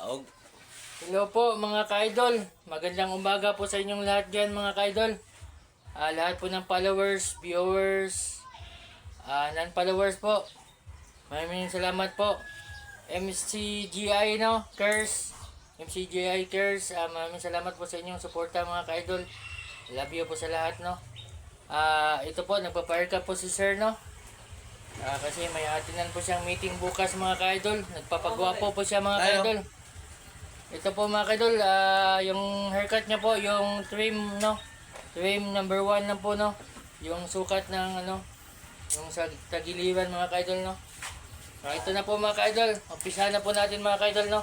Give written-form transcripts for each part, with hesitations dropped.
Aog. Hello po mga ka-idol. Magandang umaga po sa inyong lahat dyan mga ka-idol. Lahat po ng followers, viewers, non-followers po. Maraming salamat po. MCGI no, Curse. MCGI Curse. Maraming salamat po sa inyong suporta mga ka-idol. Love you po sa lahat no. Ito po, nagpa-fire ka po si Sir no. Kasi may atinan po siyang meeting bukas mga ka-idol. Nagpapagwapo po siya mga ka-idol. Ito po mga ka-idol, yung haircut niya po, yung trim no. Trim number 1 na po no. Yung sukat ng ano, yung sa tagiliran mga ka-idol no. Ito na po mga ka-idol. Umpisa na po natin mga ka-idol no.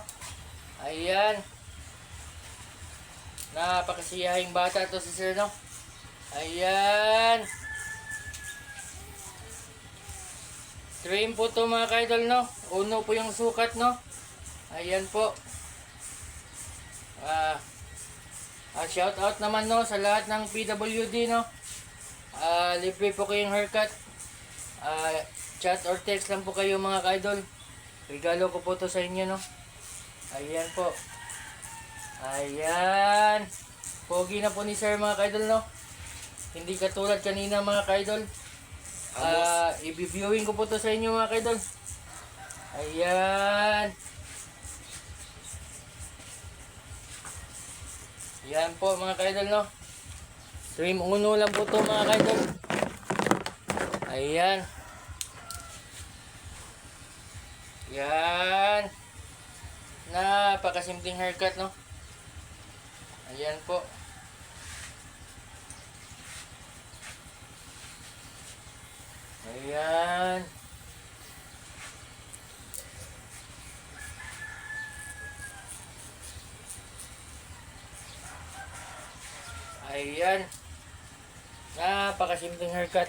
Ayan. Napakasiyahing bata to si Sir no. Ayan. Trim po to mga ka-idol no. Uno po yung sukat no. Ayan po. Shout out naman no sa lahat ng PWD no. Libre po kayong haircut. Chat or text lang po kayo mga ka-idol. Regalo ko po to sa inyo no. Ayan po. Ayan. Pogi na po ni Sir mga ka-idol no. Hindi katulad kanina mga ka-idol. I-viewing ko po to sa inyo mga ka-idol. Ayan. Yan po mga ka-idol no. Trim uno lang po to mga ka-idol. Ayan. Yan. Napakasimpleng haircut no. Ayan po. Ayan. Ayan. Napakasimpleng haircut.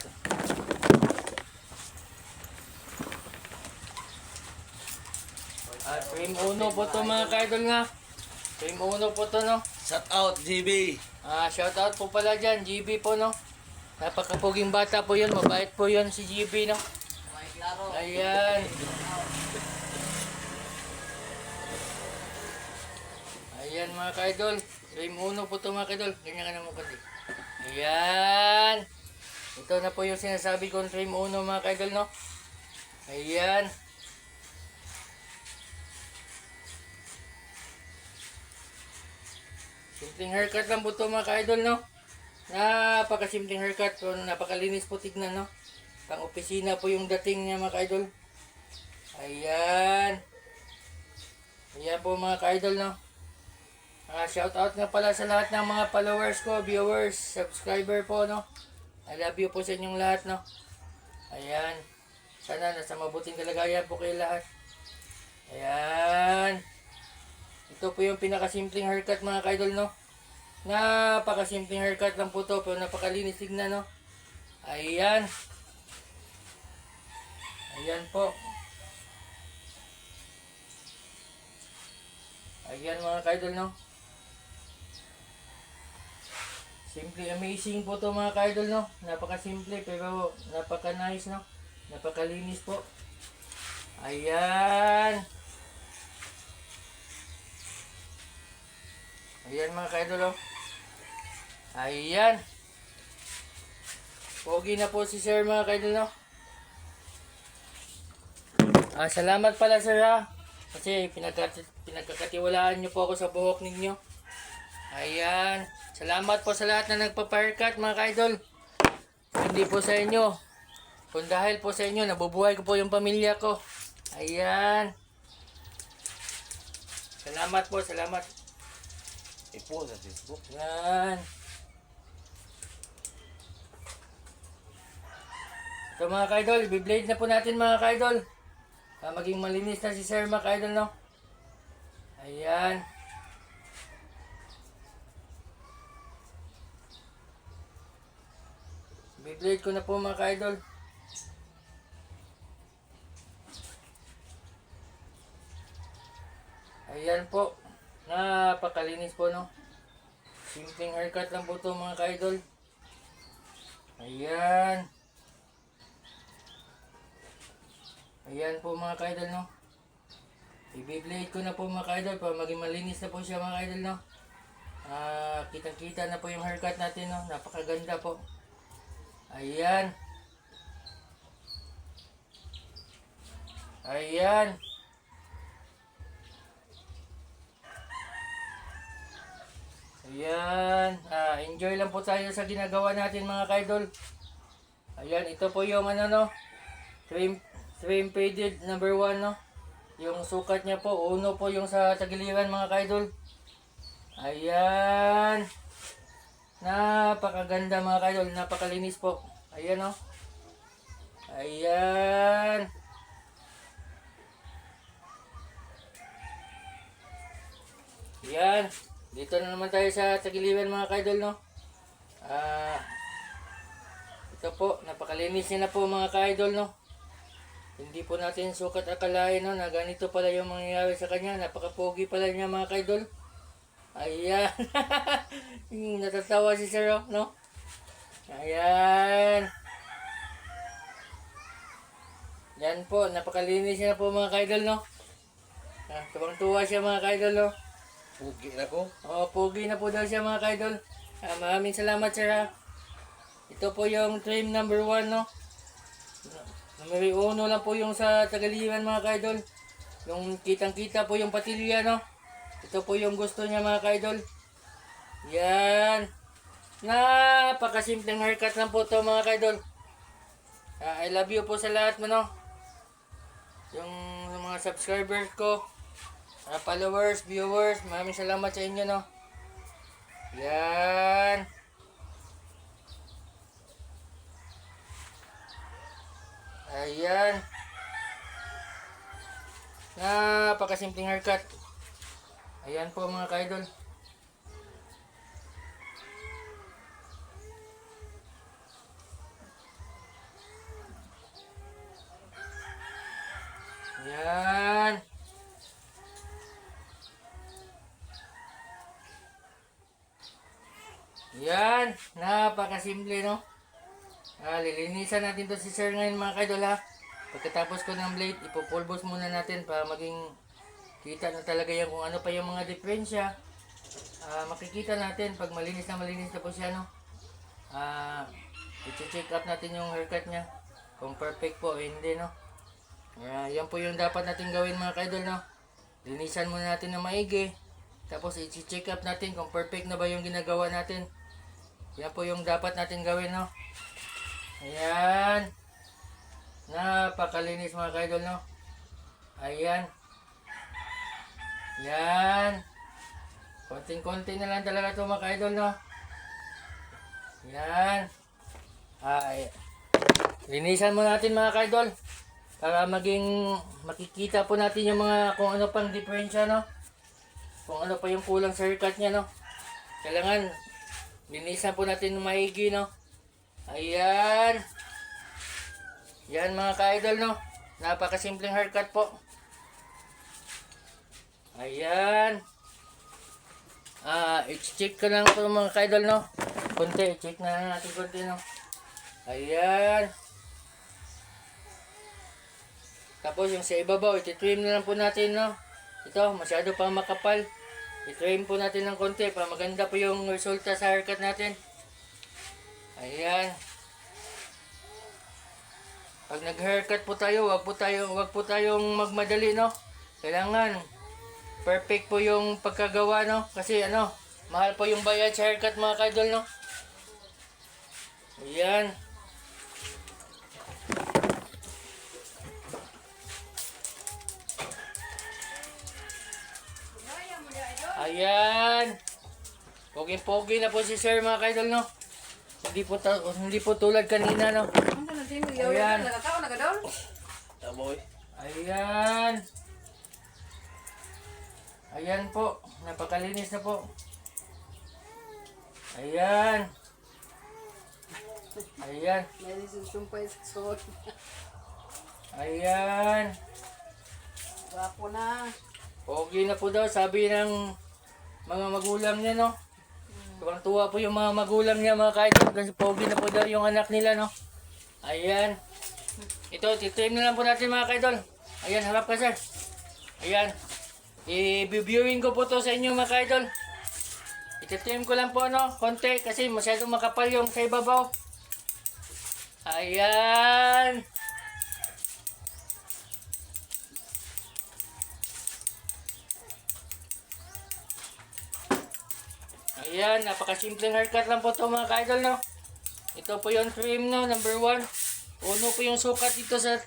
Trim uno po to mga ka-idol nga. Trim uno po to no. Shout out GB. Shout out po pala dyan, GB po no. Napakapuging bata po yun, mabait po yun si GB no. Ayan. Ayan mga ka-idol. Trim uno po to mga ka-idol. Ganyan ka naman pati. Ayan. Ito na po yung sinasabi kong trim uno mga ka-idol no. Ayan. Simpleng haircut lang po to mga ka-idol no. Napakasimpleng haircut pero napakalinis po tignan no. Pang opisina po yung dating niya mga ka-idol. Ayan. Ayan po mga ka-idol no. Shout out nga pala sa lahat ng mga followers ko, viewers, subscriber po no. I love you po sa inyong lahat no. Ayan. Sana nasa mabuting kalagayan po kayo lahat. Ayan. Ito po yung pinakasimpleng haircut mga ka-idol no. Napakasimpleng haircut lang po to pero napakalinis tignan no. Ayan. Ayan po. Ayan mga ka-idol no. Simple amazing po to mga ka-idol no. Napakasimple pero napaka-nice no. Napakalinis po. Ayan. Ayan mga ka-idol oh. Ayan. Pogi na po si Sir mga ka-idol no. Salamat pala Sir ha. Kasi pinagkakatiwalaan nyo po ako sa buhok ninyo. Ayan. Salamat po sa lahat na nagpa-haircut mga ka-idol. Hindi po sa inyo. Kung dahil po sa inyo, nabubuhay ko po yung pamilya ko. Ayan. Salamat po, salamat. Ipo sa Facebook. Yan. So mga ka-idol, i-blade na po natin mga ka-idol. Maging malinis na si Sir mga ka-idol no. Ayan. I-blade ko na po mga ka-idol. Ayan po. Napakalinis po no. Simpleng haircut lang po to mga ka-idol. Ayan. Ayan po mga ka-idol no. I-blade ko na po mga ka-idol para maging malinis na po siya mga ka-idol, no? Kitang-kita na po yung haircut natin, no? Napakaganda po. Ayan. Ayan. Ayan. Enjoy lang po tayo sa ginagawa natin mga ka-idol. Ayan, ito po yung ano, no? Trim faded number 1, no? Yung sukat niya po, uno po yung sa tagiliran mga ka-idol. Ayan. Napakaganda mga ka-idol, napakalinis po. Ayan, no? Ayan. Ayan. Dito na naman tayo sa tagiliran mga ka-idol, no? Ito po, napakalinis niya na po mga ka-idol, no? Hindi po natin sukat akalain, no, na ganito pala yung mangyayari sa kanya. Napaka-pogi pala niya mga ka-idol. Ayan. Natatawa si Sir, no? Ayan. Yan po, napakalinis niya na po mga ka-idol, no? Tuwang-tuwa siya mga ka-idol, no? Pugi na ko. Pogi na po daw siya mga ka-idol. Maraming salamat, Sir, ha? Ito po yung trim number 1, no? Numero 1 lang po yung sa tagaliran mga ka-idol. Yung kitang-kita po yung patilya, no? Ito po yung gusto niya mga ka-idol. Yan. Napakasimpleng haircut lang po to mga ka-idol. I love you po sa lahat mo, no? Yung mga subscribers ko, followers, viewers, maraming salamat sa inyo, no? Yan. Ayan. Napakasimpleng haircut. Ayan po mga ka-idol. Ayan. Ayan. Napakasimple, no? Lilinisan natin to si Sir ngayon mga ka-idol, ha. Pagkatapos ko ng blade, ipupulbos muna natin para maging kita na talaga yung kung ano pa yung mga diferensya. Makikita natin pag malinis na po siya, no. I-check up natin yung haircut niya kung perfect po o hindi, no. Yan po yung dapat natin gawin mga ka-idol, no. Linisan muna natin na maigi, tapos i-check up natin kung perfect na ba yung ginagawa natin. Yan po yung dapat natin gawin, no. Ayan. Napakalinis mga ka-idol, no. Ayan. Yan. Konting-konti na lang talaga ito mga ka-idol, no. Yan. Linisan mo natin mga ka-idol para maging makikita po natin yung mga kung ano pang diferensya, no. Kung ano pa yung kulang sa haircut niya, no. Kailangan linisan po natin ng maigi, no. Ayan. Yan mga ka-idol, no. Napakasimpleng haircut po. Ayan. I-check ko lang po mga ka-idol, no. Konti, i-check na natin konti, no. Ayan. Tapos yung sa ibabaw, iti-trim na lang po natin, no. Ito, masyado pa makapal. I-trim po natin ng konti para maganda po yung resulta sa haircut natin. Ayan. Pag nag-haircut po tayo, wag po tayong magmadali, no. Kailangan perfect po yung pagkagawa, no. Kasi ano, mahal po yung bayad sa haircut mga ka-idol, no. Ayan. Ayan. Pogi-pogi na po si Sir mga ka-idol, no. Hindi po tulad kanina, no. Ayan. Taboy. Ayan. Ayan po. Napakalinis na po. Ayan. Ayan. Ayan. Wapo na. Pogi na po daw, sabi ng mga magulang niya, no. Tuwang-tuwa po yung mga magulang niya mga ka-idol kasi pogi na po daw yung anak nila, no. Ayan. Ito, titrim na lang po natin mga ka-idol. Ayan, harap ka, sir. Ayan. I-viewing ko po to sa inyo mga ka-idol. Iti-trim ko lang po konti kasi masyadong makapal yung sa ibabaw. Ayan. Ayan, napakasimpleng haircut lang po to mga ka-idol Ito po yung trim number 1. Uno po yung sukat dito sa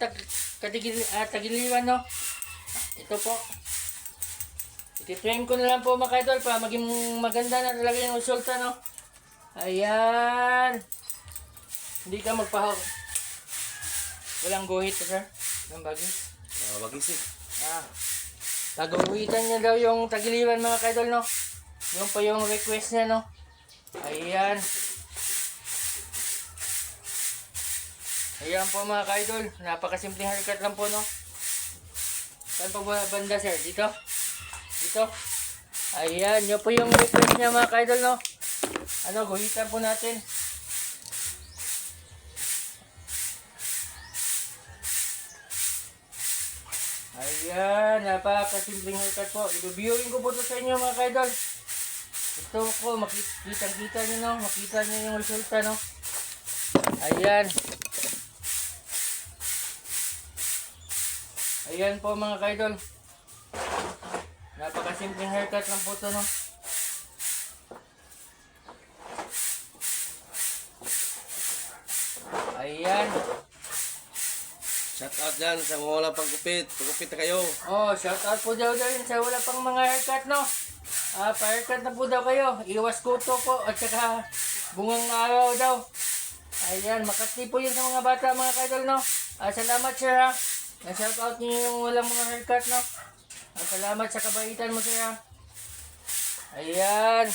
tagiliwan Ito po. Iti-trim ko na lang po mga ka-idol para maging maganda na talaga yung resulta Ayan. Hindi ka magpahog. Walang guhit sir. Walang bagis. Bagis eh. Taguhitan niya daw yung tagiliwan mga ka-idol Yung pa yung request niya Ayan. Ayan po mga ka-idol. Napakasimpleng haircut lang po Saan po ba banda sir? Dito? Dito? Ayan. Yun po yung request niya mga ka-idol guhitan po natin. Ayan. Napakasimpleng haircut po. I-reviewin ko po ito sa inyo mga ka-idol. Ito po, makikita nyo makita nyo yung resulta Ayan. Ayan po mga ka-idol. Napakasimpleng haircut lang po ito Ayan. Shout out dyan sa mga wala pang gupit. Pagupit na kayo. Shout out po daw din sa wala pang mga haircut pa-haircut na po daw kayo. Iwas kuto po at saka bungang araw daw. Ayan, makati po yun sa mga bata mga ka-idol salamat sir na-shout out niyo yung walang mga haircut salamat sa kabaitan mo sir Ayan.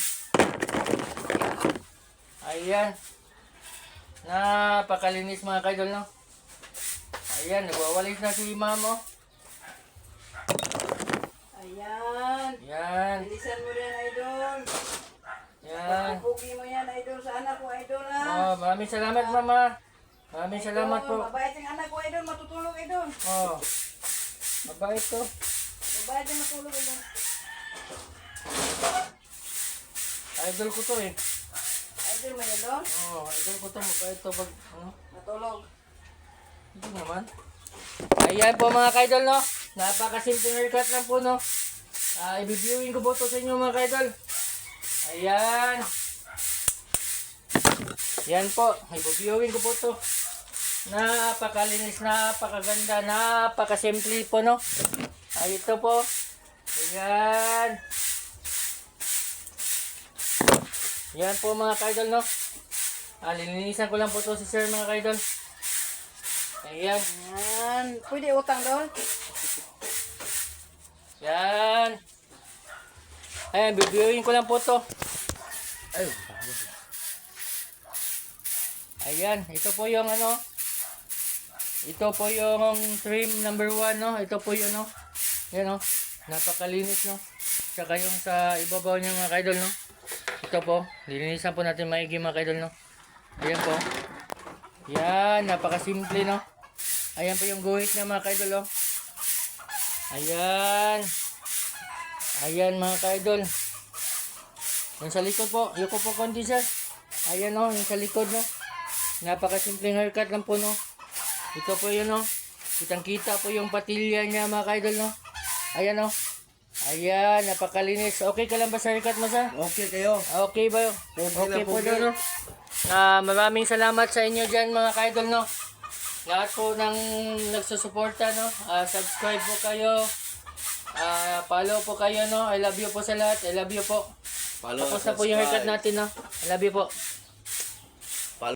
Ayan. Napakalinis mga ka-idol Ayan, nagwawalis na si ma'am Ayan. Ayan. Bilisan mo rin, idol. Ayan. Pagpugi mo yan, idol, sa anak ko, idol, Maraming salamat mama. Maraming salamat po. Mabait yung anak ko, idol. Matutulog, idol. Mabait to. Mabait yung matulog, idol. Idol ko to Idol mo yan, idol? Idol ko to. Mabait to pag Matulog. Hindi naman. Ayan po mga ka-idol napakasimpleng haircut lang po i-viewing ko po to sa inyo mga ka-idol. Ayan. Yan po, i-viewing ko po to. Napakalinis, napakaganda, napakasimple po ito po. Ayan. Yan po mga ka-idol lilinisan ko lang po to si sir mga ka-idol. Ayan. Ayan. Pwede utang, idol? Yan. Ayan, bibiyoin ko lang po to. Ayan, ito po yung ito po yung trim number 1 Ito po yun Yan napakalinis Tsaka yung sa ibabaw niya mga ka-idol Ito po, lilinisan po natin maigi mga ka-idol Ayan po. Yan, napakasimple Ayan po yung guhit niya mga ka-idol Ayan. Ayan mga ka-idol. Yung sa likod po, yung po konti sir. Ayan yung sa likod Napakasimpleng haircut lang po Ito po yun Kitang-kita po yung patilya niya mga ka-idol Ayan Ayan, napakalinis. Okay ka lang ba sa haircut mo sir? Okay kayo. Okay ba? Okay po doon maraming salamat sa inyo dyan mga ka-idol Lahat po ng nagsusuporta subscribe po kayo. Follow po kayo I love you po sa lahat. I love you po. Follow, Tapos na po yung haircut natin I love you po.